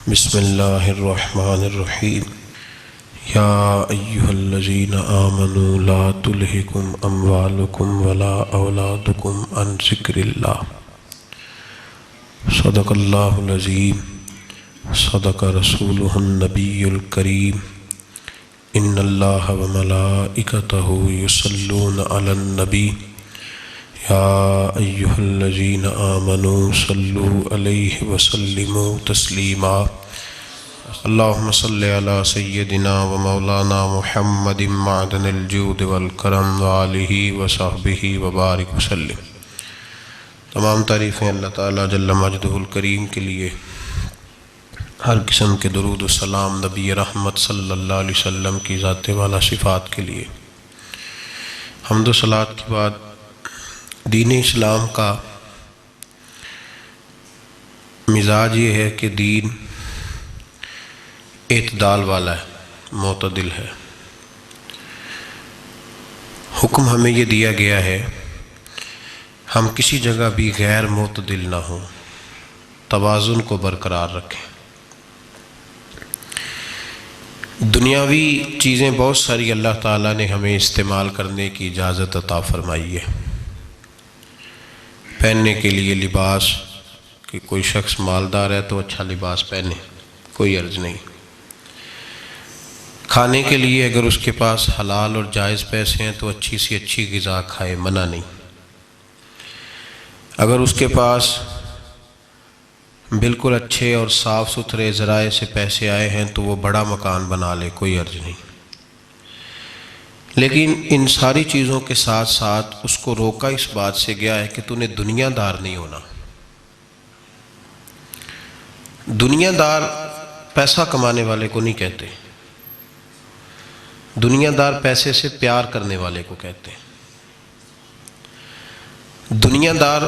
بسم اللہ الرحمن الرحیم یا ایہا الذین آمنوا لا تلہکم اموالکم ولا اولادکم عن ذکر اللہ صدق اللہ العظیم صدق رسولہ النبی الکریم ان اللہ وملائکتہ یصلون علی النبی یا ایہا الذین آمنوا صلوا علیہ وسلموا تسلیما اللہم صلی علی سیدنا و مولانا محمد معدن الجود والکرم وآلہ وصحبہ وبارک وسلم۔ تمام تعریفیں اللہ تعالیٰ جل مجدہ الکریم کے لیے، ہر قسم کے درود و سلام نبی رحمت صلی اللہ علیہ وسلم کی ذات والا صفات کے لیے۔ حمد و صلوات کے بعد دین اسلام کا مزاج یہ ہے کہ دین اعتدال والا ہے، معتدل ہے۔ حکم ہمیں یہ دیا گیا ہے ہم کسی جگہ بھی غیر معتدل نہ ہوں، توازن کو برقرار رکھیں۔ دنیاوی چیزیں بہت ساری اللہ تعالیٰ نے ہمیں استعمال کرنے کی اجازت عطا فرمائی ہے۔ پہننے کے لیے لباس، کہ کوئی شخص مالدار ہے تو اچھا لباس پہنے، کوئی عرض نہیں۔ کھانے کے لیے اگر اس کے پاس حلال اور جائز پیسے ہیں تو اچھی سی اچھی غذا کھائے، منع نہیں۔ اگر اس کے پاس بالکل اچھے اور صاف ستھرے ذرائع سے پیسے آئے ہیں تو وہ بڑا مکان بنا لے، کوئی عرض نہیں۔ لیکن ان ساری چیزوں کے ساتھ ساتھ اس کو روکا اس بات سے گیا ہے کہ تو نے دنیا دار نہیں ہونا۔ دنیا دار پیسہ کمانے والے کو نہیں کہتے، دنیا دار پیسے سے پیار کرنے والے کو کہتے ہیں۔ دنیا دار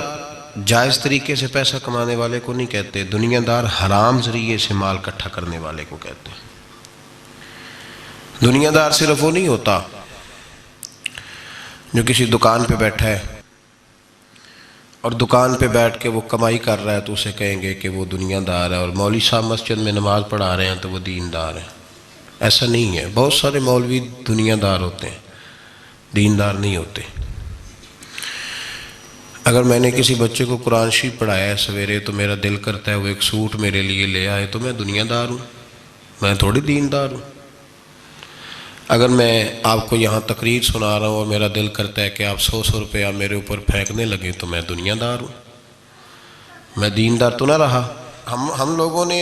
جائز طریقے سے پیسہ کمانے والے کو نہیں کہتے، دنیا دار حرام ذریعے سے مال اکٹھا کرنے والے کو کہتے ہیں۔ دنیا دار صرف وہ نہیں ہوتا جو کسی دکان پہ بیٹھا ہے اور دکان پہ بیٹھ کے وہ کمائی کر رہا ہے تو اسے کہیں گے کہ وہ دنیا دار ہے، اور مولوی صاحب مسجد میں نماز پڑھا رہے ہیں تو وہ دیندار ہے۔ ایسا نہیں ہے، بہت سارے مولوی دنیا دار ہوتے ہیں، دیندار نہیں ہوتے۔ اگر میں نے کسی بچے کو قرآن شریف پڑھایا ہے سویرے تو میرا دل کرتا ہے وہ ایک سوٹ میرے لیے لے آئے تو میں دنیا دار ہوں، میں تھوڑی دیندار ہوں۔ اگر میں آپ کو یہاں تقریر سنا رہا ہوں اور میرا دل کرتا ہے کہ آپ 100 روپیہ میرے اوپر پھینکنے لگے تو میں دنیا دار ہوں، میں دیندار تو نہ رہا۔ ہم لوگوں نے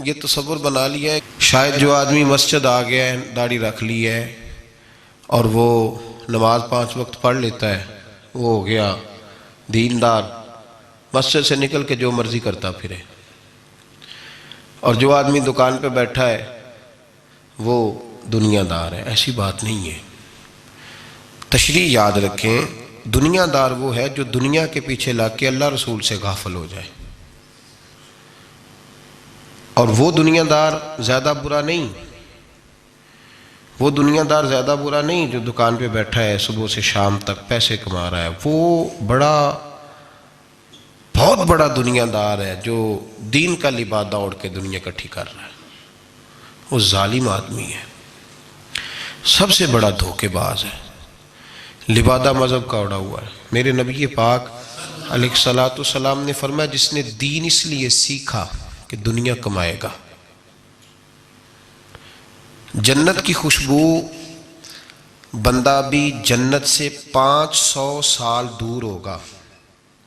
یہ تصور بنا لیا ہے شاید جو آدمی مسجد آ گیا ہے، داڑھی رکھ لی ہے اور وہ نماز 5 وقت پڑھ لیتا ہے، وہ ہو گیا دیندار، مسجد سے نکل کے جو مرضی کرتا پھرے۔ اور جو آدمی دکان پہ بیٹھا ہے وہ دنیا دار ہے۔ ایسی بات نہیں ہے۔ تشریح یاد رکھیں، دنیا دار وہ ہے جو دنیا کے پیچھے لگ کے اللہ رسول سے غافل ہو جائے، اور وہ دنیا دار زیادہ برا نہیں، وہ دنیا دار زیادہ برا نہیں جو دکان پہ بیٹھا ہے صبح سے شام تک پیسے کما رہا ہے، وہ بہت بڑا دنیا دار ہے جو دین کا لبادہ اوڑھ کے دنیا اکٹھی کر رہا ہے، وہ ظالم آدمی ہے، سب سے بڑا دھوکے باز ہے، لبادہ مذہب کا اوڑھا ہوا ہے۔ میرے نبی پاک علیہ السلام نے فرمایا جس نے دین اس لیے سیکھا کہ دنیا کمائے گا، جنت کی خوشبو بندہ بھی جنت سے 500 سال دور ہوگا،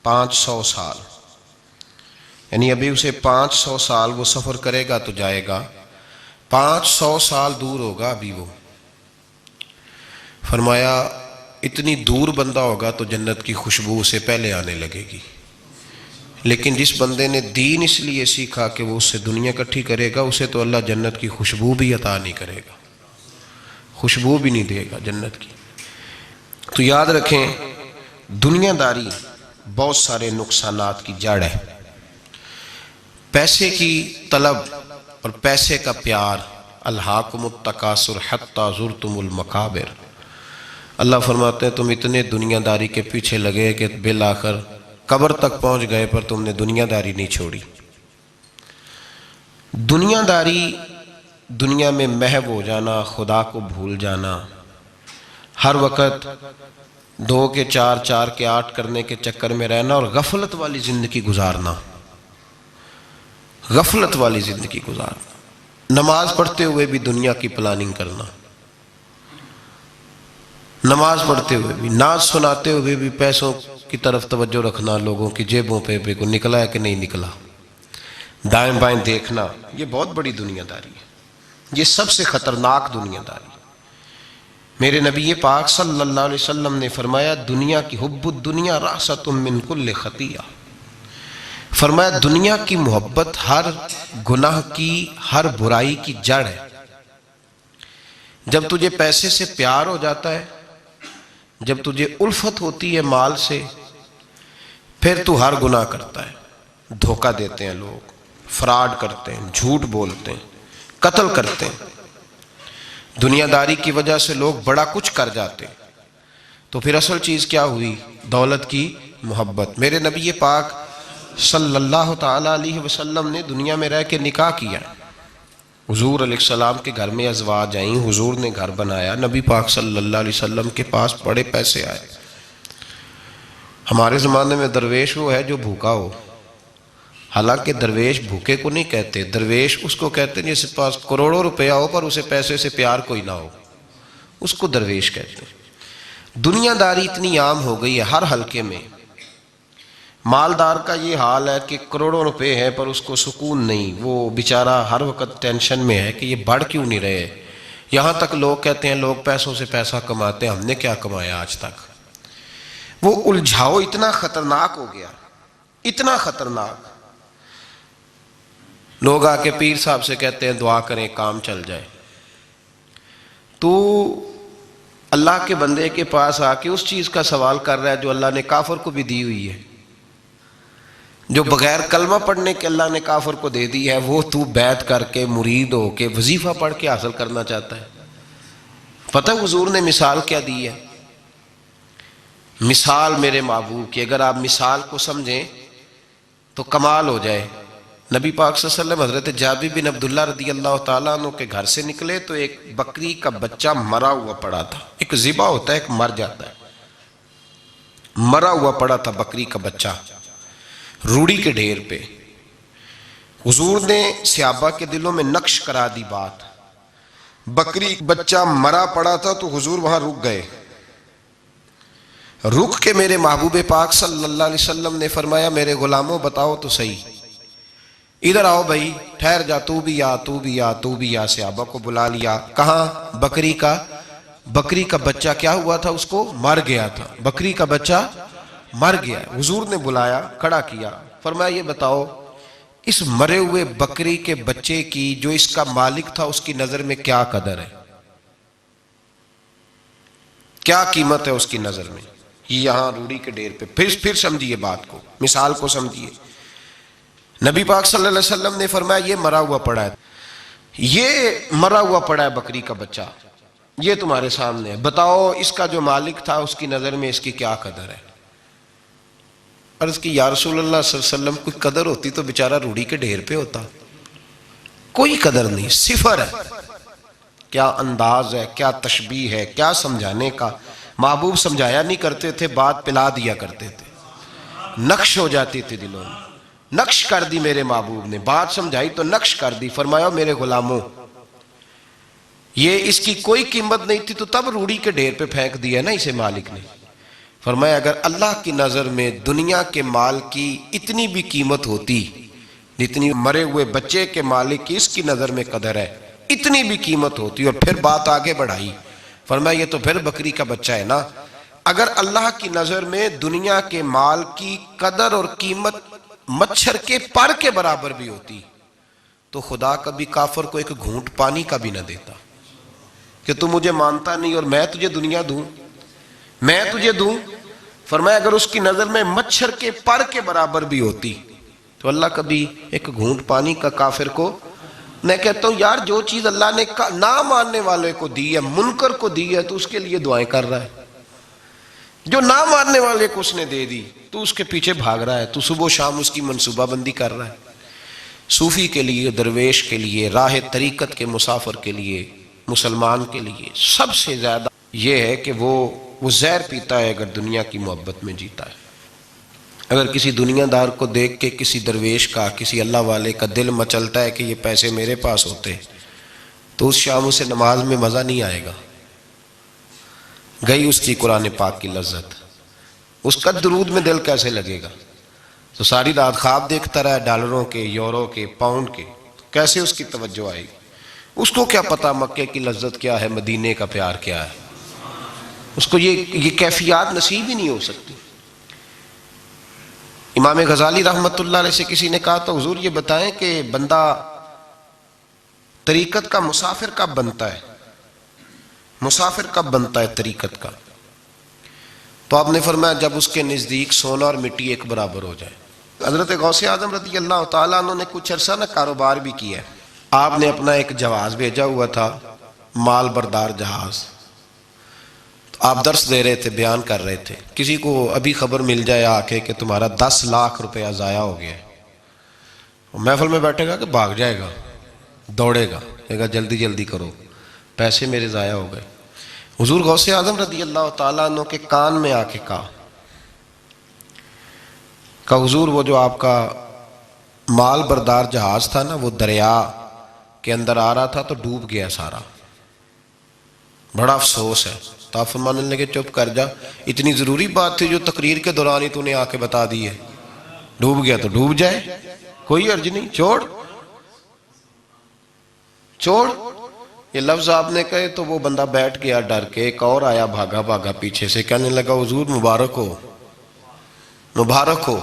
500 سال، یعنی ابھی اسے 500 سال وہ سفر کرے گا تو جائے گا، 500 سال دور ہوگا ابھی وہ۔ فرمایا اتنی دور بندہ ہوگا تو جنت کی خوشبو اسے پہلے آنے لگے گی، لیکن جس بندے نے دین اس لیے سیکھا کہ وہ اس سے دنیا اکٹھی کرے گا، اسے تو اللہ جنت کی خوشبو بھی عطا نہیں کرے گا، خوشبو بھی نہیں دے گا جنت کی۔ تو یاد رکھیں دنیا داری بہت سارے نقصانات کی جڑ ہے۔ پیسے کی طلب اور پیسے کا پیار، الہاکم التکاثر حتی زرتم المقابر، اللہ فرماتے ہیں تم اتنے دنیا داری کے پیچھے لگے کہ بالآخر قبر تک پہنچ گئے پر تم نے دنیا داری نہیں چھوڑی۔ دنیا داری، دنیا میں محو ہو جانا، خدا کو بھول جانا، ہر وقت 2 کے 4 4 کے 8 کرنے کے چکر میں رہنا اور غفلت والی زندگی گزارنا، غفلت والی زندگی گزارنا، نماز پڑھتے ہوئے بھی دنیا کی پلاننگ کرنا، نماز پڑھتے ہوئے بھی، نعت سناتے ہوئے بھی پیسوں کی طرف توجہ رکھنا، لوگوں کی جیبوں پہ کو نکلا ہے کہ نہیں نکلا، دائیں بائیں دیکھنا، یہ بہت بڑی دنیا داری ہے، یہ سب سے خطرناک دنیا داری ہے۔ میرے نبی پاک صلی اللہ علیہ وسلم نے فرمایا دنیا کی حب الدنیا رأست من کل خطیہ، فرمایا دنیا کی محبت ہر گناہ کی، ہر برائی کی جڑ ہے۔ جب تجھے پیسے سے پیار ہو جاتا ہے، جب تجھے الفت ہوتی ہے مال سے، پھر تو ہر گناہ کرتا ہے، دھوکہ دیتے ہیں لوگ، فراڈ کرتے ہیں، جھوٹ بولتے ہیں، قتل کرتے ہیں، دنیا داری کی وجہ سے لوگ بڑا کچھ کر جاتے ہیں۔ تو پھر اصل چیز کیا ہوئی؟ دولت کی محبت۔ میرے نبی پاک صلی اللہ تعالیٰ علیہ وسلم نے دنیا میں رہ کے نکاح کیا، حضور علیہ السلام کے گھر میں ازواج آئیں، حضور نے گھر بنایا، نبی پاک صلی اللہ علیہ وسلم کے پاس بڑے پیسے آئے۔ ہمارے زمانے میں درویش وہ ہے جو بھوکا ہو، حالانکہ درویش بھوکے کو نہیں کہتے، درویش اس کو کہتے ہیں جس کے پاس کروڑوں روپیہ ہو پر اسے پیسے سے پیار کوئی نہ ہو، اس کو درویش کہتے ہیں۔ دنیا داری اتنی عام ہو گئی ہے ہر حلقے میں، مالدار کا یہ حال ہے کہ کروڑوں روپے ہیں پر اس کو سکون نہیں، وہ بیچارہ ہر وقت ٹینشن میں ہے کہ یہ بڑھ کیوں نہیں رہے۔ یہاں تک لوگ کہتے ہیں لوگ پیسوں سے پیسہ کماتے ہیں، ہم نے کیا کمایا آج تک۔ وہ الجھاؤ اتنا خطرناک ہو گیا، اتنا خطرناک، لوگ آ کے پیر صاحب سے کہتے ہیں دعا کریں کام چل جائے، تو اللہ کے بندے کے پاس آ کے اس چیز کا سوال کر رہا ہے جو اللہ نے کافر کو بھی دی ہوئی ہے، جو بغیر کلمہ پڑھنے کے اللہ نے کافر کو دے دی ہے، وہ تو بیعت کر کے مرید ہو کے وظیفہ پڑھ کے حاصل کرنا چاہتا ہے۔ پتہ حضور نے مثال کیا دی ہے؟ مثال میرے محبوب کی، اگر آپ مثال کو سمجھیں تو کمال ہو جائے۔ نبی پاک صلی اللہ علیہ وسلم حضرت جابر بن عبداللہ رضی اللہ تعالیٰ عنہ کے گھر سے نکلے تو ایک بکری کا بچہ مرا ہوا پڑا تھا، ایک ذبح ہوتا ہے ایک مر جاتا ہے، مرا ہوا پڑا تھا بکری کا بچہ روڑی کے ڈھیر پہ۔ حضور نے صحابہ کے دلوں میں نقش کرا دی بات، بکری بچہ مرا پڑا تھا تو حضور وہاں رک گئے، رک کے میرے محبوب پاک صلی اللہ علیہ وسلم نے فرمایا میرے غلاموں بتاؤ تو صحیح، ادھر آؤ بھائی، ٹھہر جا، تو بھی آ، تو بھی آ، تو بھی آ۔ صحابہ کو بلا لیا، کہاں؟ بکری کا بچہ کیا ہوا تھا؟ اس کو مر گیا تھا، بکری کا بچہ مر گیا۔ حضور نے بلایا، کھڑا کیا، فرمایا یہ بتاؤ اس مرے ہوئے بکری کے بچے کی جو اس کا مالک تھا اس کی نظر میں کیا قدر ہے، کیا قیمت ہے اس کی نظر میں؟ یہ یہاں روڑی کے ڈھیر پہ، پھر سمجھیے بات کو، مثال کو سمجھیے۔ نبی پاک صلی اللہ علیہ وسلم نے فرمایا یہ مرا ہوا پڑا ہے، یہ مرا ہوا پڑا ہے بکری کا بچہ، یہ تمہارے سامنے ہے، بتاؤ اس کا جو مالک تھا اس کی نظر میں اس کی کیا قدر ہے؟ عرض کی یا رسول اللہ صلی اللہ علیہ وسلم کوئی قدر ہوتی تو بیچارہ روڑی کے ڈھیر پہ ہوتا، کوئی قدر نہیں، صفر ہے۔ کیا انداز ہے، کیا تشبیہ ہے، کیا سمجھانے کا۔ محبوب سمجھایا نہیں کرتے تھے، بات پلا دیا کرتے تھے، نقش ہو جاتی تھی دلوں میں، نقش کر دی میرے محبوب نے، بات سمجھائی تو نقش کر دی۔ فرمایا میرے غلاموں یہ اس کی کوئی قیمت نہیں تھی تو تب روڑی کے ڈھیر پہ پھینک دیا نا اسے مالک نے۔ فرمایا اگر اللہ کی نظر میں دنیا کے مال کی اتنی بھی قیمت ہوتی جتنی مرے ہوئے بچے کے مالک کی اس کی نظر میں قدر ہے، اتنی بھی قیمت ہوتی، اور پھر بات آگے بڑھائی، فرمایا یہ تو پھر بکری کا بچہ ہے نا۔ اگر اللہ کی نظر میں دنیا کے مال کی قدر اور قیمت مچھر کے پر کے برابر بھی ہوتی تو خدا کبھی کافر کو ایک گھونٹ پانی کا بھی نہ دیتا کہ تو مجھے مانتا نہیں اور میں تجھے دنیا دوں، میں تجھے دوں۔ فرمایا اگر اس کی نظر میں مچھر کے پر کے برابر بھی ہوتی تو اللہ کبھی ایک گھونٹ پانی کا کافر کو۔ میں کہتا ہوں یار جو چیز اللہ نے نہ ماننے والے کو دی ہے، منکر کو دی ہے، تو اس کے لیے دعائیں کر رہا ہے۔ جو نہ ماننے والے کو اس نے دے دی تو اس کے پیچھے بھاگ رہا ہے، تو صبح و شام اس کی منصوبہ بندی کر رہا ہے۔ صوفی کے لیے، درویش کے لیے، راہ طریقت کے مسافر کے لیے، مسلمان کے لیے سب سے زیادہ یہ ہے کہ وہ زہر پیتا ہے اگر دنیا کی محبت میں جیتا ہے۔ اگر کسی دنیا دار کو دیکھ کے کسی درویش کا، کسی اللہ والے کا دل مچلتا ہے کہ یہ پیسے میرے پاس ہوتے تو اس شام اسے نماز میں مزہ نہیں آئے گا، گئی اس کی قرآن پاک کی لذت، اس کا درود میں دل کیسے لگے گا؟ تو ساری رات خواب دیکھتا رہا ڈالروں کے، یورو کے، پاؤنڈ کے، کیسے اس کی توجہ آئے گی؟ اس کو کیا پتا مکے کی لذت کیا ہے، مدینے کا پیار کیا ہے؟ اس کو یہ کیفیات نصیب ہی نہیں ہو سکتی۔ امام غزالی رحمۃ اللہ علیہ سے کسی نے کہا تو حضور یہ بتائیں کہ بندہ طریقت کا مسافر کب بنتا ہے؟ مسافر کب بنتا ہے طریقت کا؟ تو آپ نے فرمایا جب اس کے نزدیک سونا اور مٹی ایک برابر ہو جائے۔ حضرت غوث اعظم رضی اللہ تعالیٰ عنہ نے کچھ عرصہ کاروبار بھی کیا ہے۔ آپ نے اپنا ایک جہاز بھیجا ہوا تھا، مال بردار جہاز۔ آپ درس دے رہے تھے، بیان کر رہے تھے، کسی کو ابھی خبر مل جائے آ کے کہ تمہارا 10 لاکھ روپیہ ضائع ہو گیا ہے، محفل میں بیٹھے گا کہ بھاگ جائے گا، دوڑے گا، کہے گا جلدی جلدی کرو، پیسے میرے ضائع ہو گئے۔ حضور غوث اعظم رضی اللہ تعالیٰ عنہ کے کان میں آ کے کہا حضور وہ جو آپ کا مال بردار جہاز تھا نا، وہ دریا کے اندر آ رہا تھا تو ڈوب گیا سارا، بڑا افسوس ہے۔ تو آپ فرمانے لگے چپ کر جا، اتنی ضروری بات تھی جو تقریر کے دوران ہی تو نے آ کے بتا دی ہے، ڈوب گیا تو ڈوب جائے، کوئی عرض نہیں، چھوڑ چھوڑ۔ یہ لفظ آپ نے کہے تو وہ بندہ بیٹھ گیا ڈر کے، ایک اور آیا بھاگا بھاگا پیچھے سے، کہنے لگا حضور مبارک ہو مبارک ہو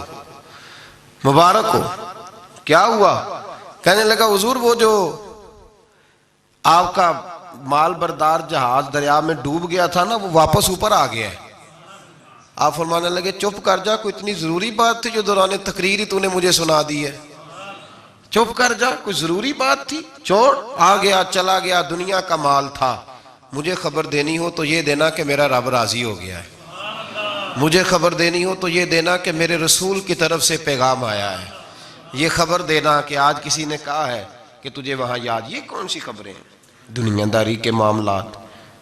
مبارک ہو۔ کیا ہوا؟ کہنے لگا حضور وہ جو آپ کا مال بردار جہاز دریا میں ڈوب گیا تھا نا، وہ واپس اوپر آ گیا ہے۔ آپ فرمانے لگے چپ کر جا، کوئی اتنی ضروری بات تھی جو دوران تقریر ہی تو نے مجھے سنا دی ہے، چپ کر جا، کوئی ضروری بات تھی، چھوڑ۔ آ گیا چلا گیا، دنیا کا مال تھا، مجھے خبر دینی ہو تو یہ دینا کہ میرا رب راضی ہو گیا ہے، مجھے خبر دینی ہو تو یہ دینا کہ میرے رسول کی طرف سے پیغام آیا ہے، یہ خبر دینا کہ آج کسی نے کہا ہے کہ تجھے وہاں یاد۔ یہ کون سی خبریں ہیں؟ دنیا داری کے معاملات۔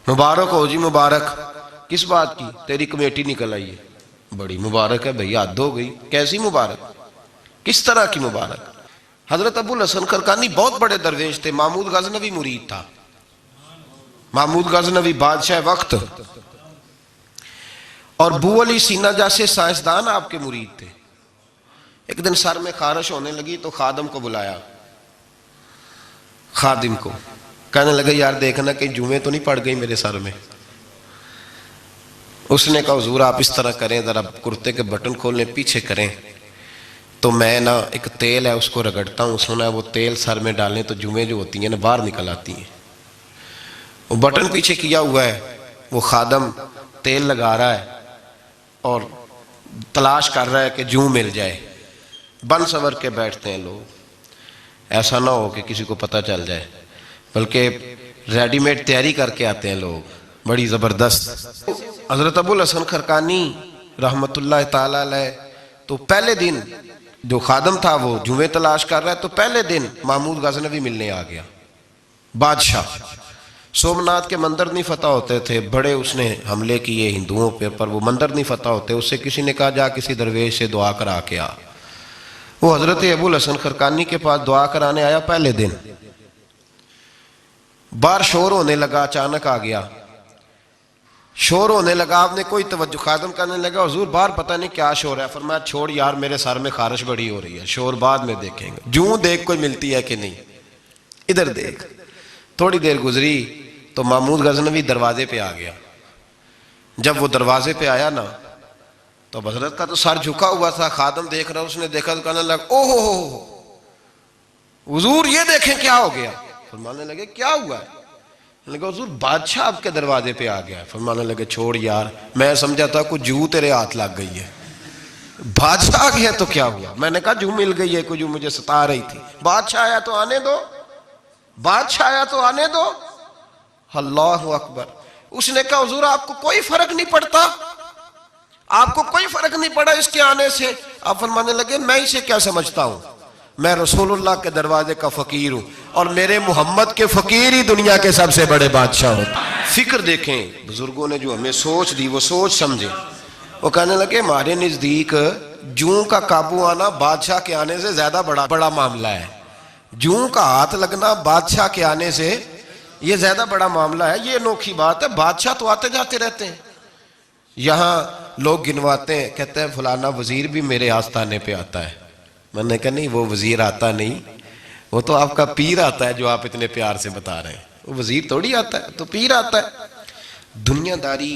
مبارک ہو جی مبارک، کس بات کی؟ تیری کمیٹی نکل آئی ہے، بڑی مبارک ہے بھئی، حد ہو گئی، کیسی مبارک، کس طرح کی مبارک؟ حضرت ابو الحسن خرقانی بہت بڑے درویش تھے، محمود غزنوی مرید تھا، محمود غزنوی بادشاہ وقت، اور بو علی سینہ جیسے سائنسدان آپ کے مرید تھے۔ ایک دن سر میں خارش ہونے لگی تو خادم کو بلایا، خادم کو، کہنے لگا یار دیکھنا کہ جمعے تو نہیں پڑ گئی میرے سر میں۔ اس نے کہا حضور آپ اس طرح کریں، ذرا کرتے کے بٹن کھولنے پیچھے کریں تو میں نا ایک تیل ہے اس کو رگڑتا ہوں، سنا ہے وہ تیل سر میں ڈالیں تو جمعے جو ہوتی ہیں نا باہر نکل آتی ہیں۔ وہ بٹن پیچھے کیا ہوا ہے، وہ خادم تیل لگا رہا ہے اور تلاش کر رہا ہے کہ جوں مل جائے۔ بن سور کے بیٹھتے ہیں لوگ، ایسا نہ ہو کہ کسی کو پتہ چل جائے، بلکہ ریڈی میڈ تیاری کر کے آتے ہیں لوگ، بڑی زبردست۔ حضرت ابو الحسن خرقانی رحمت اللہ تعالیٰ علیہ تو پہلے دن جو خادم تھا وہ جمعے تلاش کر رہا ہے، تو پہلے دن محمود غزنوی ملنے آ گیا۔ بادشاہ سومناتھ کے مندر نہیں فتح ہوتے تھے، بڑے اس نے حملے کیے ہندوؤں پہ، پر وہ مندر نہیں فتح ہوتے، اس سے کسی نے کہا جا کسی درویش سے دعا کرا کے آ۔ وہ حضرت ابو الحسن خرقانی کے پاس دعا کرانے آیا پہلے دن، باہر شور ہونے لگا، اچانک آ گیا، شور ہونے لگا، آپ نے کوئی توجہ، خادم کرنے لگا حضور باہر پتہ نہیں کیا شور ہے، فرمایا چھوڑ یار میرے سر میں خارش بڑی ہو رہی ہے، شور بعد میں دیکھیں گے، جوں دیکھ کوئی ملتی ہے کہ نہیں، ادھر دیکھ۔ تھوڑی دیر گزری تو محمود غزنوی دروازے پہ آ گیا۔ جب وہ دروازے پہ آیا نا تو حضرت کا تو سر جھکا ہوا تھا، خادم دیکھ رہا، اس نے دیکھا تو کہنے لگا اوہ ہو حضور یہ دیکھیں کیا ہو گیا۔ فرمانے لگے کیا ہوا ہے؟ لگا حضور بادشاہ آپ کے دروازے پہ آ گیا۔ فرمانے لگے چھوڑ یار، میں سمجھا تھا کوئی جو تیرے ہاتھ لگ گئی ہے، بادشاہ آ گیا تو کیا ہوا؟ میں نے کہا جو مل گئی ہے کوئی جو مجھے ستا رہی تھی، بادشاہ آیا تو آنے دو، بادشاہ آیا تو آنے دو۔ اللہ اکبر۔ اس نے کہا حضور آپ کو کوئی فرق نہیں پڑتا، آپ کو کوئی فرق نہیں پڑا اس کے آنے سے؟ آپ فرمانے لگے میں اسے کیا سمجھتا ہوں، میں رسول اللہ کے دروازے کا فقیر ہوں، اور میرے محمد کے فقیر ہی دنیا کے سب سے بڑے بادشاہ ہوتے ہیں۔ فکر دیکھیں بزرگوں نے جو ہمیں سوچ دی، وہ سوچ سمجھیں۔ وہ کہنے لگے ہمارے نزدیک جوں کا قابو آنا بادشاہ کے آنے سے زیادہ بڑا معاملہ ہے، جوں کا ہاتھ لگنا بادشاہ کے آنے سے یہ زیادہ بڑا معاملہ ہے، یہ انوکھی بات ہے۔ بادشاہ تو آتے جاتے رہتے ہیں، یہاں لوگ گنواتے ہیں، کہتے ہیں فلانا وزیر بھی میرے آستانے پہ آتا ہے۔ میں نے کہا نہیں، وہ وزیر آتا نہیں، وہ تو آپ کا پیر آتا ہے جو آپ اتنے پیار سے بتا رہے ہیں، وہ وزیر تھوڑی آتا ہے، تو پیر آتا ہے۔ دنیا داری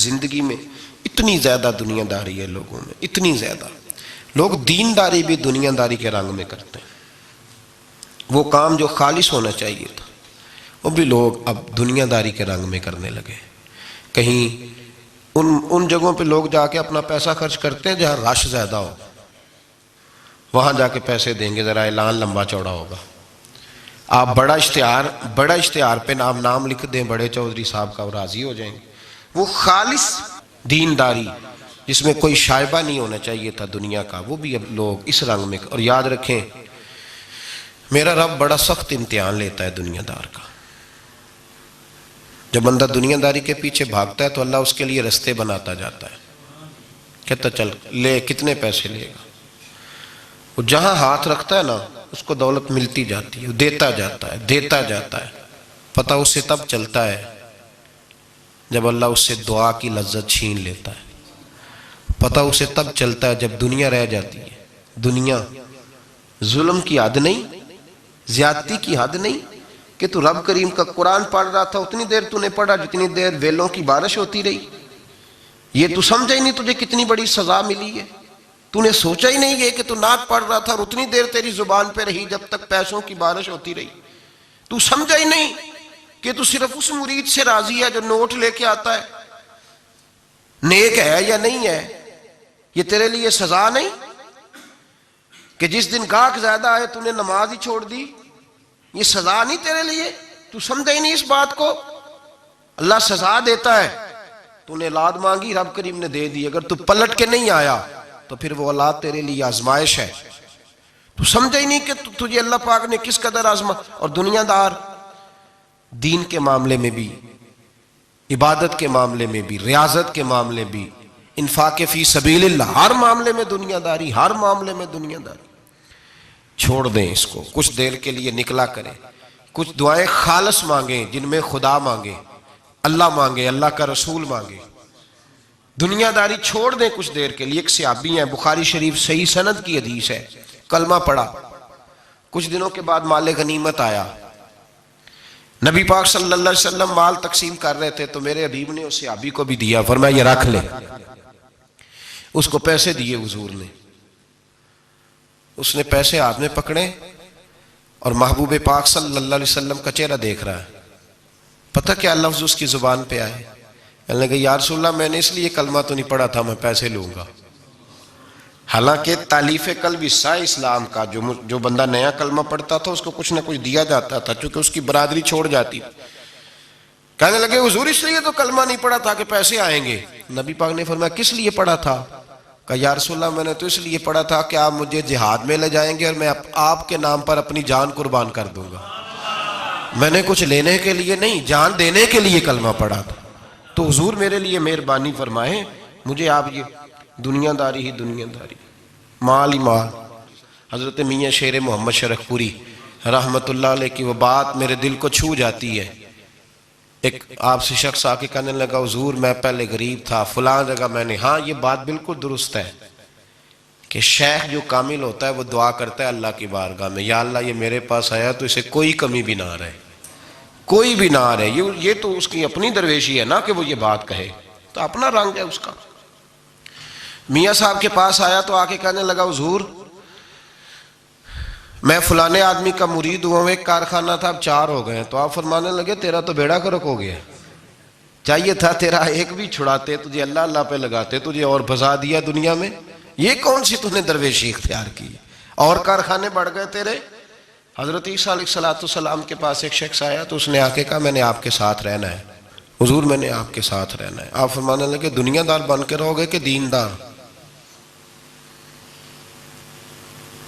زندگی میں اتنی زیادہ دنیا داری ہے لوگوں میں، اتنی زیادہ۔ لوگ دین داری بھی دنیا داری کے رنگ میں کرتے ہیں، وہ کام جو خالص ہونا چاہیے تھا وہ بھی لوگ اب دنیا داری کے رنگ میں کرنے لگے۔ کہیں ان جگہوں پہ لوگ جا کے اپنا پیسہ خرچ کرتے ہیں جہاں رش زیادہ ہو، وہاں جا کے پیسے دیں گے، ذرا اعلان لمبا چوڑا ہوگا۔ آپ بڑا اشتہار پہ نام لکھ دیں بڑے چودھری صاحب کا، وہ راضی ہو جائیں گے۔ وہ خالص دینداری جس میں کوئی شائبہ نہیں ہونا چاہیے تھا دنیا کا، وہ بھی اب لوگ اس رنگ میں۔ اور یاد رکھیں میرا رب بڑا سخت امتحان لیتا ہے دنیا دار کا۔ جب بندہ دنیا داری کے پیچھے بھاگتا ہے تو اللہ اس کے لیے رستے بناتا جاتا ہے، کہتا چل لے، کتنے پیسے لے گا؟ وہ جہاں ہاتھ رکھتا ہے نا اس کو دولت ملتی جاتی ہے، دیتا جاتا ہے۔ پتہ اس سے تب چلتا ہے جب اللہ اس سے دعا کی لذت چھین لیتا ہے، پتہ اسے تب چلتا ہے جب دنیا رہ جاتی ہے۔ دنیا ظلم کی حد نہیں، زیادتی کی حد نہیں کہ تو رب کریم کا قرآن پڑھ رہا تھا، اتنی دیر تو نے پڑھا جتنی دیر ویلوں کی بارش ہوتی رہی۔ یہ تو سمجھا ہی نہیں تجھے کتنی بڑی سزا ملی ہے، تو نے سوچا ہی نہیں یہ کہ تو نعت پڑھ رہا تھا اور اتنی دیر تیری زبان پہ رہی جب تک پیسوں کی بارش ہوتی رہی۔ تو سمجھا ہی نہیں کہ تو صرف اس مرید سے راضی ہے جو نوٹ لے کے آتا ہے، نیک ہے یا نہیں ہے۔ یہ تیرے لیے سزا نہیں کہ جس دن گاہک زیادہ آئے تو نے نماز ہی چھوڑ دی، یہ سزا نہیں تیرے لیے؟ تو سمجھا ہی نہیں اس بات کو۔ اللہ سزا دیتا ہے، تو نے اولاد مانگی رب کریم نے دے دی، اگر تو پلٹ کے نہیں آیا تو پھر وہ اولاد تیرے لیے آزمائش ہے۔ تو سمجھا ہی نہیں کہ تجھے اللہ پاک نے کس قدر آزما۔ اور دنیا دار دین کے معاملے میں بھی، عبادت کے معاملے میں بھی، ریاضت کے معاملے بھی، انفاق فی سبیل اللہ، ہر معاملے میں دنیا داری، ہر معاملے میں دنیا داری۔ چھوڑ دیں اس کو، کچھ دیر کے لیے نکلا کریں، کچھ دعائیں خالص مانگیں جن میں خدا مانگے، اللہ کا رسول مانگے۔ دنیا داری چھوڑ دیں کچھ دیر کے لیے۔ ایک صحابی ہیں، بخاری شریف صحیح سند کی حدیث ہے، کلمہ پڑھا، کچھ دنوں کے بعد مال غنیمت آیا، نبی پاک صلی اللہ علیہ وسلم مال تقسیم کر رہے تھے تو میرے حبیب نے اس صحابی کو بھی دیا، فرمایا یہ رکھ لے۔ اس کو پیسے دیے حضور نے، اس نے پیسے ہاتھ میں پکڑے اور محبوب پاک صلی اللہ علیہ وسلم کا چہرہ دیکھ رہا ہے۔ پتہ کیا لفظ اس کی زبان پہ آئے؟ کہنے لگے یا رسول اللہ میں نے اس لیے کلمہ تو نہیں پڑھا تھا میں پیسے لوں گا۔ حالانکہ تالیف قلب حصہ اسلام کا، جو بندہ نیا کلمہ پڑھتا تھا اس کو کچھ نہ کچھ دیا جاتا تھا چونکہ اس کی برادری چھوڑ جاتی تھی۔ کہنے لگے حضور اس لیے تو کلمہ نہیں پڑھا تھا کہ پیسے آئیں گے۔ نبی پاک نے فرمایا کس لیے پڑھا تھا؟ کہا یا رسول اللہ میں نے تو اس لیے پڑھا تھا کہ آپ مجھے جہاد میں لے جائیں گے اور میں آپ کے نام پر اپنی جان قربان کر دوں گا۔ میں نے کچھ لینے کے لیے نہیں، جان دینے کے لیے کلمہ پڑھا تھا۔ تو حضور میرے لیے مہربانی فرمائیں، مجھے آپ یہ دنیا داری ہی دنیا داری، مال ہی مال۔ حضرت میاں شیر محمد شرف پوری رحمت اللہ علیہ کی وہ بات میرے دل کو چھو جاتی ہے۔ ایک آپ سے شخص آ کے کہنے لگا حضور میں پہلے غریب تھا فلاں جگہ میں نے، ہاں یہ بات بالکل درست ہے کہ شیخ جو کامل ہوتا ہے وہ دعا کرتا ہے اللہ کی بارگاہ میں، یا اللہ یہ میرے پاس آیا تو اسے کوئی کمی بھی نہ رہے، کوئی بھی نہ رہے۔ یہ تو اس کی اپنی درویشی ہے نا کہ وہ یہ بات کہے، تو اپنا رنگ ہے اس کا۔ میاں صاحب کے پاس آیا تو آ کے کہنے لگا حضور میں فلانے آدمی کا مرید ہوا ہوں، ایک کارخانہ تھا اب 4 ہو گئے، تو آپ فرمانے لگے تیرا تو بیڑا گرک ہو گیا، چاہیے تھا تیرا ایک بھی چھڑاتے، تجھے اللہ اللہ پہ لگاتے، تجھے اور بھسا دیا دنیا میں۔ یہ کون سی تو نے درویشی اختیار کی، اور کارخانے بڑھ گئے تیرے۔ حضرت عیسیٰ علیہ السلام کے پاس ایک شخص آیا تو اس نے آ کے کہا میں نے آپ کے ساتھ رہنا ہے حضور، میں نے آپ کے ساتھ رہنا ہے۔ آپ فرمانے لگے دنیا دار بن کے رہو گے کہ دیندار؟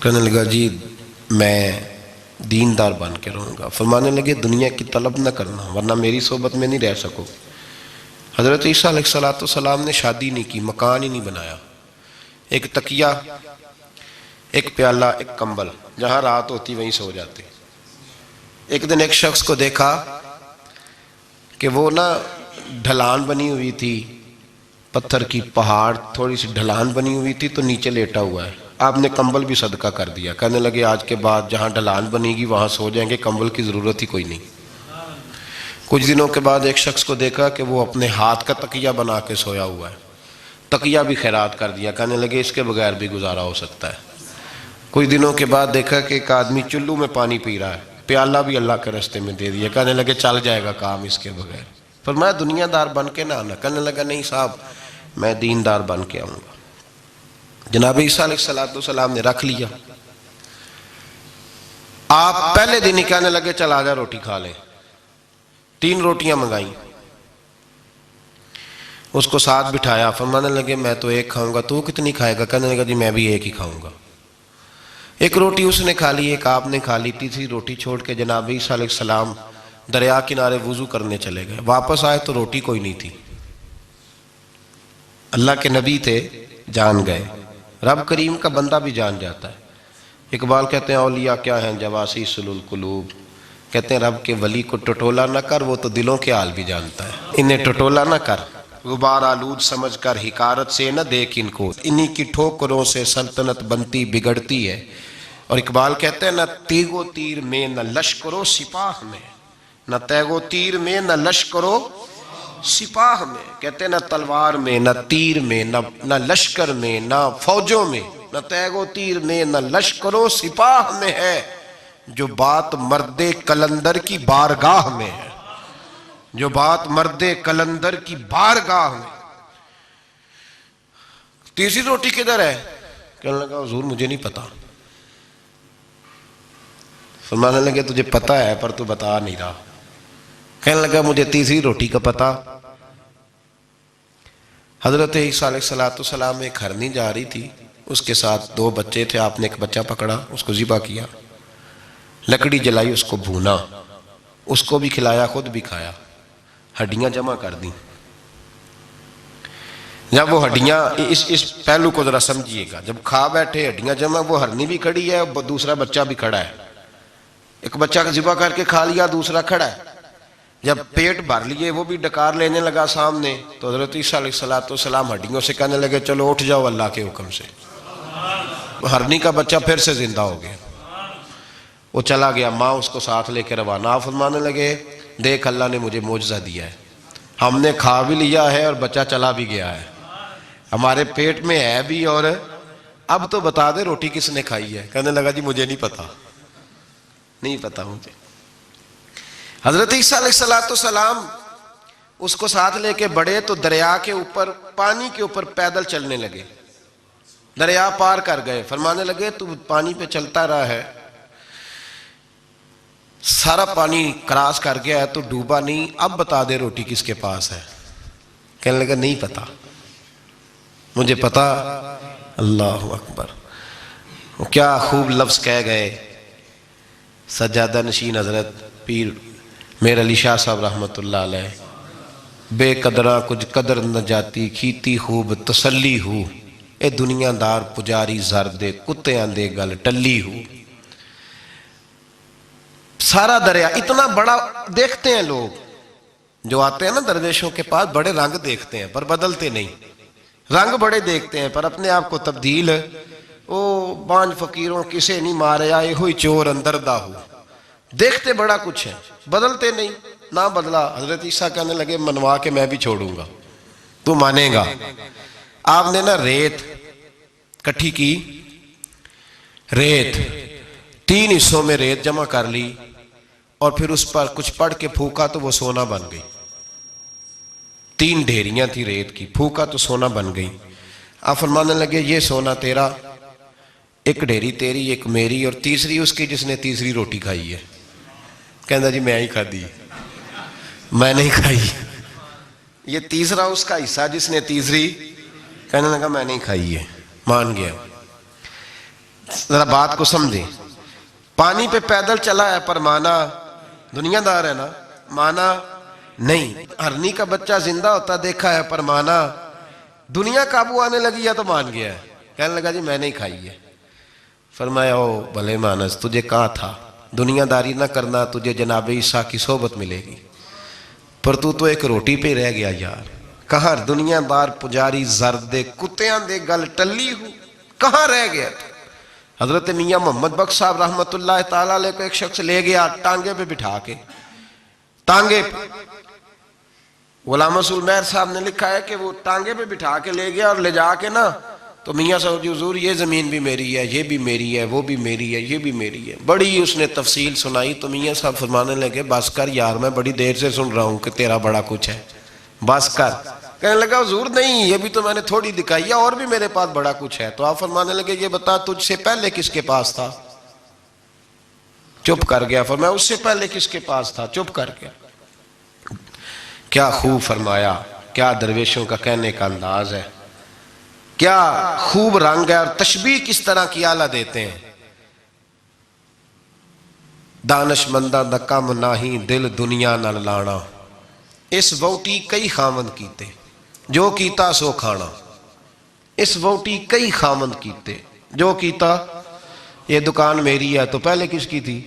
کہنے لگا جی میں دیندار بن کے رہوں گا۔ فرمانے لگے دنیا کی طلب نہ کرنا ورنہ میری صحبت میں نہیں رہ سکو۔ حضرت عیسیٰ علیہ السلام نے شادی نہیں کی، مکان ہی نہیں بنایا، ایک تکیہ، ایک پیالہ، ایک کمبل، جہاں رات ہوتی وہیں سو جاتے۔ ایک دن ایک شخص کو دیکھا کہ وہ ڈھلان بنی ہوئی تھی، پتھر کی پہاڑ، تھوڑی سی ڈھلان بنی ہوئی تھی تو نیچے لیٹا ہوا ہے۔ آپ نے کمبل بھی صدقہ کر دیا، کہنے لگے آج کے بعد جہاں ڈھلان بنے گی وہاں سو جائیں گے، کمبل کی ضرورت ہی کوئی نہیں۔ کچھ دنوں کے بعد ایک شخص کو دیکھا کہ وہ اپنے ہاتھ کا تکیہ بنا کے سویا ہوا ہے، تکیہ بھی خیرات کر دیا، کہنے لگے اس کے بغیر بھی گزارا ہو سکتا ہے۔ کچھ دنوں کے بعد دیکھا کہ ایک آدمی چلو میں پانی پی رہا ہے، پیالہ بھی اللہ کے راستے میں دے دیا، کہنے لگے چل جائے گا کام اس کے بغیر۔ فرمایا دنیا دار بن کے نہ آنا، کہنے لگا نہیں صاحب میں دیندار بن کے آؤں گا۔ جناب عیسیٰ علیہ السلام نے رکھ لیا۔ آپ پہلے دن ہی کہنے لگے چل آجا روٹی کھا لیں، 3 روٹیاں منگائیں، اس کو ساتھ بٹھایا، فرمانے لگے میں تو ایک کھاؤں گا، تو کتنی کھائے گا؟ کہنے لگا جی میں بھی ایک ہی کھاؤں گا۔ ایک روٹی اس نے کھا لی، ایک آپ نے کھا لی، تیسری روٹی چھوڑ کے جناب عیسیٰ علیہ السلام دریا کنارے وضو کرنے چلے گئے۔ واپس آئے تو روٹی کوئی نہیں تھی۔ اللہ کے نبی تھے، جان گئے۔ رب کریم کا بندہ بھی جان جاتا ہے۔ اقبال کہتے ہیں اولیاء کیا ہیں جواسی القلوب، کہتے ہیں رب کے ولی کو ٹٹولا نہ کر، وہ تو دلوں کے حال بھی جانتا ہے۔ انہیں ٹٹولا نہ کر، غبار آلود سمجھ کر حکارت سے نہ دیکھ ان کو، انہی کی ٹھوکروں سے سلطنت بنتی بگڑتی ہے۔ اور اقبال کہتے ہیں نہ تیگ و تیر میں نہ لشکر و سپاہ میں، نہ تیگ و تیر میں نہ لشکر و سپاہ میں، کہتے ہیں نہ تلوار میں نہ تیر میں نہ لشکر میں نہ فوجوں میں، نہ تیگ و تیر میں نہ لشکر و سپاہ میں ہے، جو بات مرد کلندر کی بارگاہ میں ہے، جو بات مرد کلندر کی بارگاہ میں۔ تیسری روٹی کدھر ہے؟ کہنے لگا حضور مجھے نہیں پتا۔ فرمانے لگے تجھے پتا ہے پر تو بتا نہیں رہا۔ کہنے لگا مجھے تیسری روٹی کا پتا۔ حضرت عیسیٰ علیہ السلام ایک ہرنی جا رہی تھی، اس کے ساتھ 2 بچے تھے، آپ نے ایک بچہ پکڑا، اس کو ذبح کیا، لکڑی جلائی، اس کو بھونا، اس کو بھی کھلایا، خود بھی کھایا، ہڈیاں جمع کر دیں۔ جب وہ ہڈیاں، اس پہلو کو ذرا سمجھیے گا، جب کھا بیٹھے ہڈیاں جمع، وہ ہرنی بھی کھڑی ہے، دوسرا بچہ بھی کھڑا ہے، ایک بچہ کا ذبح کر کے کھا لیا، دوسرا کھڑا ہے۔ جب پیٹ بھر لیے وہ بھی ڈکار لینے لگا سامنے، تو حضرت عیسیٰ علیہ السلام ہڈیوں سے کہنے لگے چلو اٹھ جاؤ اللہ کے حکم سے۔ ہرنی کا بچہ پھر سے زندہ ہو گیا، وہ چلا گیا، ماں اس کو ساتھ لے کے روانہ۔ فرمانے لگے دیکھ اللہ نے مجھے معجزہ دیا ہے، ہم نے کھا بھی لیا ہے اور بچہ چلا بھی گیا ہے، ہمارے پیٹ میں ہے بھی، اور اب تو بتا دے روٹی کس نے کھائی ہے؟ کہنے لگا جی مجھے نہیں پتا، نہیں پتا مجھے۔ حضرت عیسیٰ علیہ السلام اس کو ساتھ لے کے بڑھے تو دریا کے اوپر، پانی کے اوپر پیدل چلنے لگے، دریا پار کر گئے۔ فرمانے لگے تو پانی پہ چلتا رہا ہے، سارا پانی کراس کر گیا ہے تو ڈوبا نہیں، اب بتا دے روٹی کس کے پاس ہے؟ کہنے لگا نہیں پتا مجھے پتا۔ اللہ اکبر، وہ کیا خوب لفظ کہہ گئے سجادہ نشین حضرت پیر میر علی شاہ صاحب رحمت اللہ علیہ، بے قدرہ کچھ قدر نہ جاتی، کھیتی خوب تسلی ہو، اے دنیا دار پجاری زر دے، کتیاں دے گل ٹلی ہو۔ سارا دریا اتنا بڑا دیکھتے ہیں لوگ جو آتے ہیں نا درویشوں کے پاس، بڑے رنگ دیکھتے ہیں پر بدلتے نہیں، رنگ بڑے دیکھتے ہیں پر اپنے آپ کو تبدیل، او بانج فقیروں کسے نہیں مارے آئے ہوئی چور اندر دا ہو، دیکھتے بڑا کچھ ہے بدلتے نہیں۔ نہ بدلا، حضرت عیسیٰ کہنے لگے منوا کے میں بھی چھوڑوں گا، تو مانے گا۔ آپ نے ریت کٹھی کی، ریت 3 حصوں میں ریت جمع کر لی اور پھر اس پر کچھ پڑھ کے پھونکا تو وہ سونا بن گئی۔ 3 ڈھیریاں تھی ریت کی، پھونکا تو سونا بن گئی۔ آپ فرمانے لگے یہ سونا تیرا، ایک ڈھیری تیری، ایک میری، اور تیسری اس کی جس نے تیسری روٹی کھائی ہے۔ کہنا جی میں ہی کھا دی، میں نہیں کھائی۔ یہ تیسرا اس کا حصہ جس نے تیسری، کہنے لگا میں نہیں کھائی ہے، مان گیا۔ ذرا بات کو سمجھیں، پانی پہ پیدل چلا ہے پر مانا دنیا دار ہے نا، مانا نہیں۔ ہرنی کا بچہ زندہ ہوتا دیکھا ہے پر مانا دنیا قابو آنے لگی ہے تو مان گیا ہے، کہنے لگا جی میں نہیں کھائی ہے۔ فرمایا او بھلے مانس، تجھے کہا تھا دنیا داری نہ کرنا، تجھے جناب عیسیٰ کی صحبت ملے گی، پر تو ایک روٹی پہ رہ گیا یار۔ کہاں دنیا دار پجاری زرد دے کتیاں دے گل ٹلی ہوں، کہاں رہ گیا تھا؟ حضرت میاں محمد بخش صاحب رحمت اللہ تعالیٰ علیہ کو ایک شخص لے گیا ٹانگے پہ بٹھا کے، ٹانگے پہ۔ غلام رسول مہر صاحب نے لکھا ہے کہ وہ ٹانگے پہ بٹھا کے لے گیا اور لے جا کے نا تو میاں صاحب جی حضور یہ زمین بھی میری ہے، یہ بھی میری ہے، وہ بھی میری ہے، یہ بھی میری ہے، بڑی اس نے تفصیل سنائی۔ تو میاں صاحب فرمانے لگے بس کر یار، میں بڑی دیر سے سن رہا ہوں کہ تیرا بڑا کچھ ہے، بس کر۔ کہنے لگا حضور نہیں، یہ بھی تو میں نے تھوڑی دکھائی ہے، اور بھی میرے پاس بڑا کچھ ہے۔ تو آپ فرمانے لگے یہ بتا تجھ سے پہلے کس کے پاس تھا؟ چپ کر گیا۔ فرمایا اس سے پہلے کس کے پاس تھا؟ چپ کر گیا۔ کیا خوب فرمایا، کیا درویشوں کا کہنے کا انداز ہے، کیا خوب رنگ ہے، اور تشبیہ کس طرح کی اعلیٰ دیتے ہیں۔ دانش مندہ دا کم ناہی دل دنیا نہ لانا، اس ووٹی کئی خامند کیتے جو کیتا سو کھانا، اس ووٹی کئی خامند کیتے جو کیتا۔ یہ دکان میری ہے تو پہلے کس کی تھی؟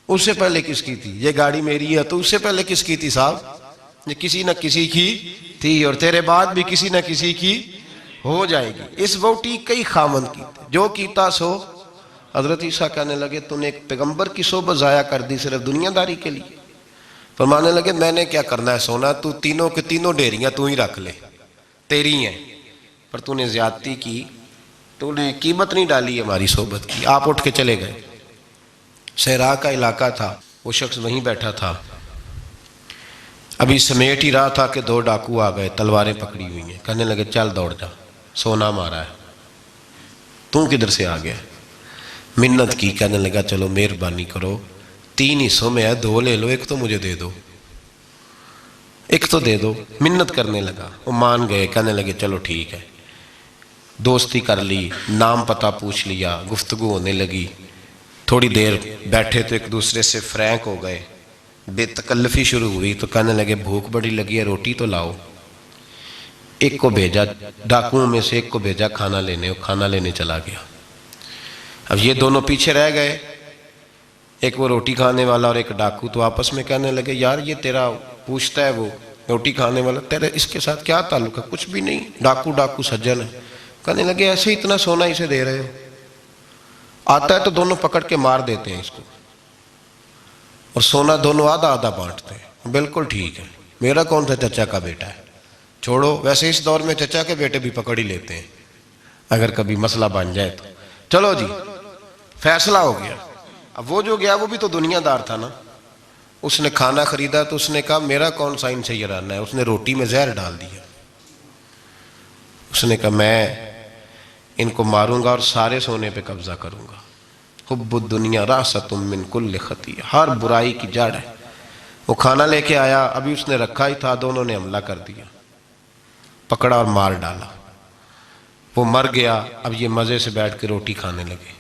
اس سے پہلے کس کی تھی؟ یہ گاڑی میری ہے تو اس سے پہلے کس کی تھی صاحب؟ یہ کسی نہ کسی کی تھی، اور تیرے بعد بھی کسی نہ کسی کی ہو جائے گی۔ اس ووٹی کئی خامند کیتے جو کیتا سو۔ حضرت عیسیٰ کہنے لگے تو نے ایک پیغمبر کی صحبت ضائع کر دی صرف دنیا داری کے لیے۔ فرمانے لگے میں نے کیا کرنا ہے سونا، تو تینوں کے تینوں ڈیریاں تو ہی رکھ لے، تیری ہیں، پر تو نے زیادتی کی، تو نے قیمت نہیں ڈالی ہماری صحبت کی۔ آپ اٹھ کے چلے گئے۔ صحرا کا علاقہ تھا، وہ شخص وہیں بیٹھا تھا، ابھی سمیٹ ہی رہا تھا کہ دو ڈاکو آ گئے، تلواریں پکڑی ہوئی ہیں، کہنے لگے چل دوڑ جا، سونا مارا ہے، تو کدھر سے آ گیا؟ منت کی، کہنے لگا چلو مہربانی کرو، 3 حصوں میں ہے، 2 لے لو، ایک تو مجھے دے دو، ایک تو دے دو۔ منت کرنے لگا، وہ مان گئے، کہنے لگے چلو ٹھیک ہے۔ دوستی کر لی، نام پتہ پوچھ لیا، گفتگو ہونے لگی، تھوڑی دیر بیٹھے تو ایک دوسرے سے فرینک ہو گئے، بے تکلفی شروع ہوئی، تو کہنے لگے بھوک بڑی لگی ہے، روٹی تو لاؤ۔ ایک کو بھیجا، ڈاکوؤں میں سے ایک کو بھیجا کھانا لینے، وہ کھانا لینے چلا گیا۔ اب یہ دونوں پیچھے رہ گئے، ایک وہ روٹی کھانے والا اور ایک ڈاکو، تو آپس میں کہنے لگے یار یہ تیرا پوچھتا ہے وہ روٹی کھانے والا، تیرے اس کے ساتھ کیا تعلق ہے؟ کچھ بھی نہیں، ڈاکو ڈاکو سجن ہے۔ کہنے لگے ایسے اتنا سونا اسے دے رہے ہو، آتا ہے تو دونوں پکڑ کے مار دیتے ہیں اس کو، اور سونا دونوں آدھا آدھا بانٹتے ہیں۔ بالکل ٹھیک ہے، میرا کون سا چچا کا بیٹا ہے، چھوڑو، ویسے اس دور میں چچا کے بیٹے بھی پکڑ ہی لیتے ہیں اگر کبھی مسئلہ بن جائے تو۔ چلو جی فیصلہ ہو گیا۔ اب وہ جو گیا وہ بھی تو دنیا دار تھا نا، اس نے کھانا خریدا تو اس نے کہا میرا کون سا ان سے یارانہ ہے، اس نے روٹی میں زہر ڈال دیا۔ اس نے کہا میں ان کو ماروں گا اور سارے سونے پہ قبضہ کروں گا۔ حب الدنیا راست من کل خطیہ، ہر برائی کی جڑ ہے۔ وہ کھانا لے کے آیا، ابھی اس نے رکھا ہی تھا، دونوں نے حملہ کر دیا، پکڑا اور مار ڈالا۔ وہ مر گیا، اب یہ مزے سے بیٹھ کے روٹی کھانے لگے،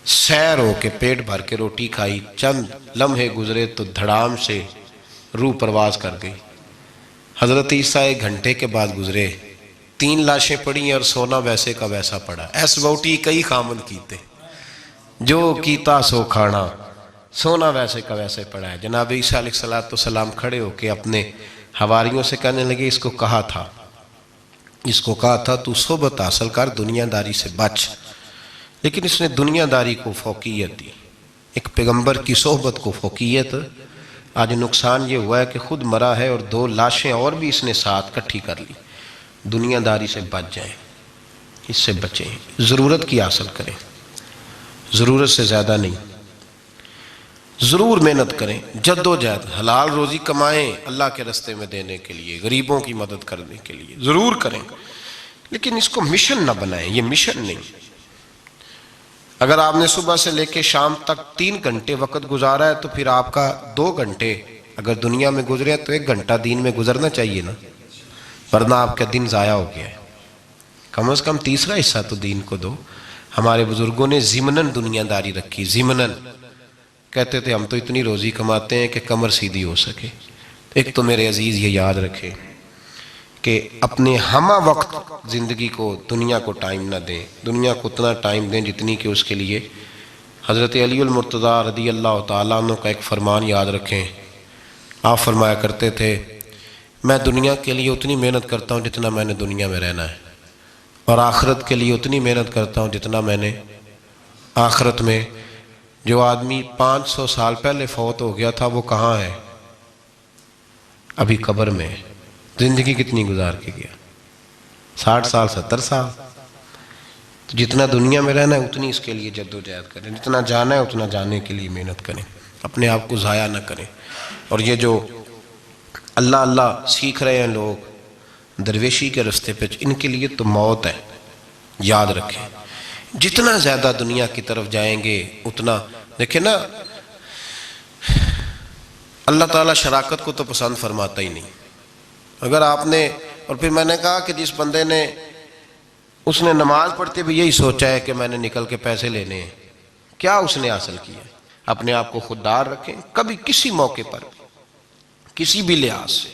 سیر ہو کے پیٹ بھر کے روٹی کھائی، چند لمحے گزرے تو دھڑام سے روح پرواز کر گئی۔ حضرت عیسیٰ 1 گھنٹے کے بعد گزرے، 3 لاشیں پڑی ہیں اور سونا ویسے کا ویسا پڑا۔ ایس ووٹی کئی خامن کیتے جو کیتا سو کھانا، سونا ویسے کا ویسے پڑا ہے۔ جناب عیسیٰ علیہ السلام کھڑے ہو کے اپنے حواریوں سے کہنے لگے اس کو کہا تھا تو صحبت حاصل کر، دنیا داری سے بچ، لیکن اس نے دنیا داری کو فوقیت دی، ایک پیغمبر کی صحبت کو فوقیت۔ آج نقصان یہ ہوا ہے کہ خود مرا ہے اور 2 لاشیں اور بھی اس نے ساتھ کٹھی کر لی۔ دنیا داری سے بچ جائیں، اس سے بچیں، ضرورت کی حاصل کریں، ضرورت سے زیادہ نہیں، ضرور محنت کریں، جد و جہد، حلال روزی کمائیں اللہ کے رستے میں دینے کے لیے، غریبوں کی مدد کرنے کے لیے ضرور کریں، لیکن اس کو مشن نہ بنائیں، یہ مشن نہیں۔ اگر آپ نے صبح سے لے کے شام تک 3 گھنٹے وقت گزارا ہے تو پھر آپ کا 2 گھنٹے اگر دنیا میں گزرے تو 1 گھنٹہ دین میں گزرنا چاہیے نا، ورنہ آپ کا دن ضائع ہو گیا ہے۔ کم از کم تیسرا حصہ تو دین کو دو۔ ہمارے بزرگوں نے ضمناً دنیا داری رکھی، ضمناً کہتے تھے ہم تو اتنی روزی کماتے ہیں کہ کمر سیدھی ہو سکے۔ ایک تو میرے عزیز یہ یاد رکھیں کہ اپنے ہمہ وقت زندگی کو دنیا کو ٹائم نہ دیں، دنیا کو اتنا ٹائم دیں جتنی کہ اس کے لیے حضرت علی المرتضیٰ رضی اللہ تعالیٰ عنہ کا ایک فرمان یاد رکھیں۔ آپ فرمایا کرتے تھے میں دنیا کے لیے اتنی محنت کرتا ہوں جتنا میں نے دنیا میں رہنا ہے، اور آخرت کے لیے اتنی محنت کرتا ہوں جتنا میں نے آخرت میں۔ جو آدمی 500 سال پہلے فوت ہو گیا تھا وہ کہاں ہے؟ ابھی قبر میں۔ زندگی کتنی گزار کے گیا؟ 60 سال 70 سال۔ تو جتنا دنیا میں رہنا ہے اتنی اس کے لیے جد و جہد کریں، جتنا جانا ہے اتنا جانے کے لیے محنت کریں، اپنے آپ کو ضائع نہ کریں۔ اور یہ جو اللہ اللہ سیکھ رہے ہیں لوگ درویشی کے رستے پہ، ان کے لیے تو موت ہے، یاد رکھیں۔ جتنا زیادہ دنیا کی طرف جائیں گے اتنا، دیکھیں نا اللہ تعالیٰ شراکت کو تو پسند فرماتا ہی نہیں۔ اگر آپ نے، اور پھر میں نے کہا کہ جس بندے نے اس نے نماز پڑھتے بھی یہی سوچا ہے کہ میں نے نکل کے پیسے لینے ہیں، کیا اس نے حاصل کیا؟ اپنے آپ کو خوددار رکھیں، کبھی کسی موقع پر کسی بھی لحاظ سے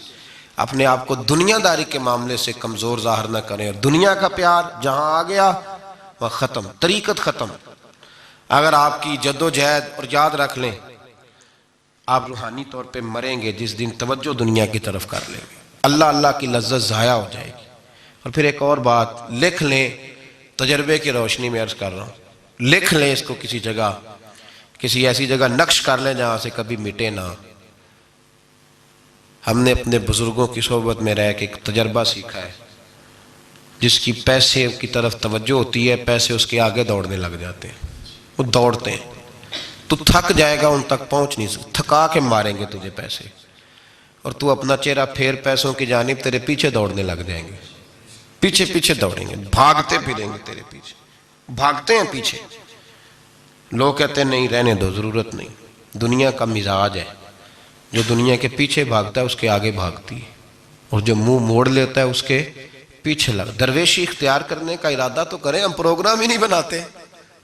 اپنے آپ کو دنیا داری کے معاملے سے کمزور ظاہر نہ کریں، اور دنیا کا پیار جہاں آ گیا وہ ختم، طریقت ختم۔ اگر آپ کی جد و جہد، اور یاد رکھ لیں آپ روحانی طور پہ مریں گے جس دن توجہ دنیا کی طرف کر لیں گے، اللہ اللہ کی لذت ضائع ہو جائے گی۔ اور پھر ایک اور بات لکھ لیں، تجربے کی روشنی میں عرض کر رہا ہوں، لکھ لیں اس کو کسی جگہ، کسی ایسی جگہ نقش کر لیں جہاں سے کبھی مٹے نہ۔ ہم نے اپنے بزرگوں کی صحبت میں رہ کے ایک تجربہ سیکھا ہے، جس کی پیسے کی طرف توجہ ہوتی ہے پیسے اس کے آگے دوڑنے لگ جاتے ہیں، وہ دوڑتے ہیں، تو تھک جائے گا، ان تک پہنچ نہیں سکتا، تھکا کے ماریں گے تجھے پیسے، اور تو اپنا چہرہ پھیر پیسوں کی جانب تیرے پیچھے دوڑنے لگ جائیں گے، پیچھے پیچھے دوڑیں گے، بھاگتے پھریں گے تیرے پیچھے، بھاگتے ہیں پیچھے۔ لوگ کہتے ہیں نہیں رہنے دو، ضرورت نہیں۔ دنیا کا مزاج ہے، جو دنیا کے پیچھے بھاگتا ہے اس کے آگے بھاگتی ہے، اور جو منہ موڑ لیتا ہے اس کے پیچھے لگ۔ درویشی اختیار کرنے کا ارادہ تو کریں، ہم پروگرام ہی نہیں بناتے،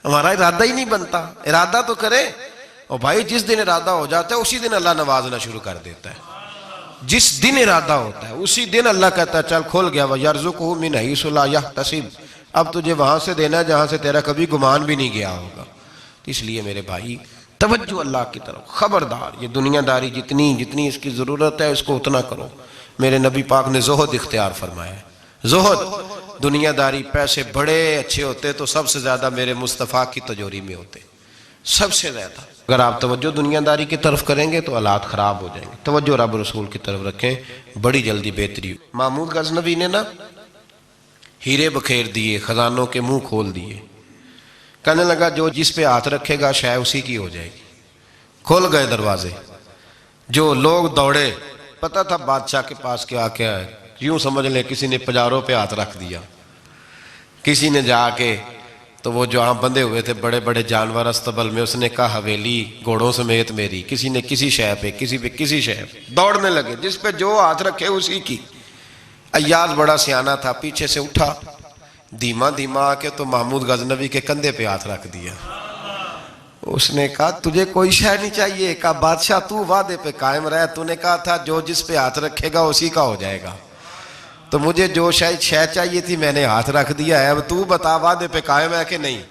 ہمارا ارادہ ہی نہیں بنتا، ارادہ تو کریں۔ اور بھائی جس دن ارادہ ہو جاتا ہے اسی دن اللہ نوازنا شروع کر دیتا ہے، جس دن ارادہ ہوتا ہے اسی دن اللہ کہتا ہے چل کھول گیا، وَيَرْزُقُهُ مِنْ حَيْثُ لَا يَحْتَسِبُ، اب تجھے وہاں سے دینا ہے جہاں سے تیرا کبھی گمان بھی نہیں گیا ہوگا۔ اس لیے میرے بھائی توجہ اللہ کی طرف، خبردار یہ دنیا داری جتنی اس کی ضرورت ہے اس کو اتنا کرو۔ میرے نبی پاک نے زہد اختیار فرمایا ہے، زہد، دنیا داری۔ پیسے بڑے اچھے ہوتے تو سب سے زیادہ میرے مصطفیٰ کی تجوری میں ہوتے، سب سے زیادہ۔ اگر آپ توجہ دنیا داری کی طرف کریں گے تو حالات خراب ہو جائیں گے، توجہ رب رسول کی طرف رکھیں، بڑی جلدی بہتری۔ محمود غزنوی نے نا ہیرے بکھیر دیے، خزانوں کے منہ کھول دیے، کہنے لگا جو جس پہ ہاتھ رکھے گا شاید اسی کی ہو جائے گی۔ کھول گئے دروازے، جو لوگ دوڑے، پتہ تھا بادشاہ کے پاس کیا کیا ہے، یوں سمجھ لیں کسی نے پجاروں پہ ہاتھ رکھ دیا، کسی نے جا کے تو وہ جو بندھے ہوئے تھے بڑے بڑے جانور استبل میں، اس نے کہا حویلی گھوڑوں سمیت میری، کسی نے کسی شے پہ، کسی پہ کسی شے پہ، دوڑنے لگے، جس پہ جو ہاتھ رکھے اسی کی۔ ایاز بڑا سیانہ تھا، پیچھے سے اٹھا دھیما دھیما آ کے تو محمود غزنوی کے کندھے پہ ہاتھ رکھ دیا۔ اس نے کہا تجھے کوئی شے نہیں چاہیے؟ کہا بادشاہ تو وعدے پہ قائم رہے، تو نے کہا تھا جو جس پہ ہاتھ رکھے گا اسی کا ہو جائے گا، تو مجھے جو شے چاہیے تھی میں نے ہاتھ رکھ دیا ہے، اب تو بتا وعدے پہ قائم ہے کہ نہیں؟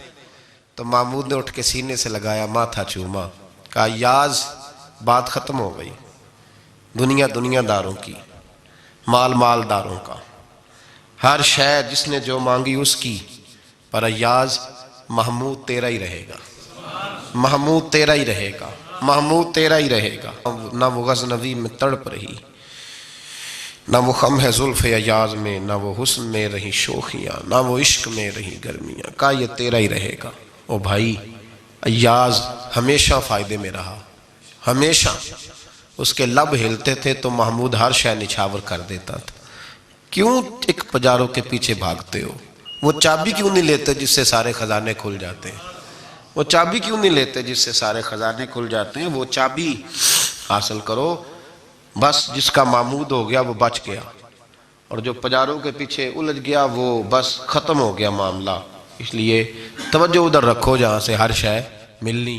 تو محمود نے اٹھ کے سینے سے لگایا، ماتھا چوما، کہا یاز بات ختم ہو گئی، دنیا دنیا داروں کی، مال مالداروں کا، ہر شے جس نے جو مانگی اس کی، پر ایاز محمود تیرا ہی رہے گا، محمود تیرا ہی رہے گا، محمود تیرا ہی رہے گا۔ نہ وہ غزنوی میں تڑپ رہی، نہ وہ خم ہے زلف ایاز میں، نہ وہ حسن میں رہی شوخیاں، نہ وہ عشق میں رہی گرمیاں، کہا یہ تیرا ہی رہے گا۔ او بھائی ایاز ہمیشہ فائدے میں رہا، ہمیشہ اس کے لب ہلتے تھے تو محمود ہر شے نچھاور کر دیتا تھا۔ کیوں ایک پجاروں کے پیچھے بھاگتے ہو؟ وہ چابی کیوں نہیں لیتے جس سے سارے خزانے کھل جاتے ہیں؟ وہ چابی کیوں نہیں لیتے جس سے سارے خزانے کھل جاتے ہیں؟ وہ چابی حاصل کرو، بس جس کا محمود ہو گیا وہ بچ گیا، اور جو پجاروں کے پیچھے الجھ گیا وہ بس ختم ہو گیا معاملہ۔ اس لیے توجہ ادھر رکھو جہاں سے ہر شے ملنی